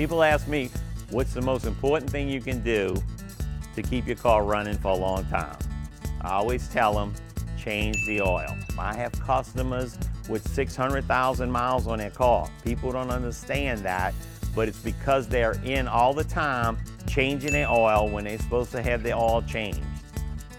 People ask me, what's the most important thing you can do to keep your car running for a long time? I always tell them, change the oil. I have customers with 600,000 miles on their car. People don't understand that, but it's because they're in all the time changing their oil when they're supposed to have their oil changed.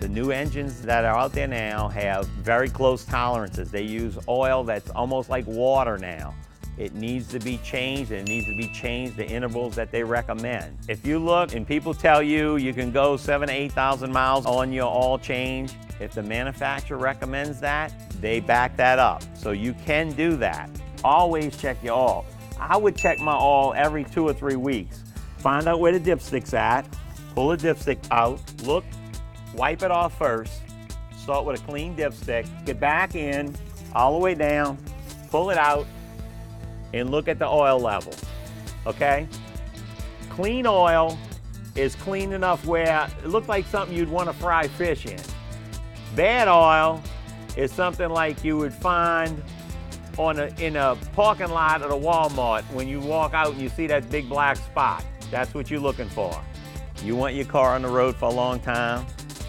The new engines that are out there now have very close tolerances. They use oil that's almost like water now. It needs to be changed, and it needs to be changed the intervals that they recommend. If you look and people tell you you can go 7,000 to 8,000 miles on your oil change, if the manufacturer recommends that, they back that up. So you can do that. Always check your oil. I would check my oil every 2 or 3 weeks. Find out where the dipstick's at, pull the dipstick out, look, wipe it off first, start with a clean dipstick, get back in, all the way down, pull it out, and look at the oil level, okay? Clean oil is clean enough where it looks like something you'd want to fry fish in. Bad oil is something like you would find in a parking lot at a Walmart when you walk out and you see that big black spot. That's what you're looking for. You want your car on the road for a long time?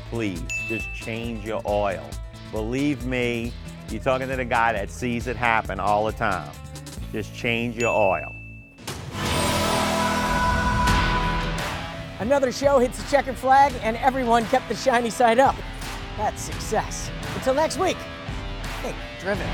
Please, just change your oil. Believe me, you're talking to the guy that sees it happen all the time. Just change your oil. Another show hits the checkered flag and everyone kept the shiny side up. That's success. Until next week, think driven.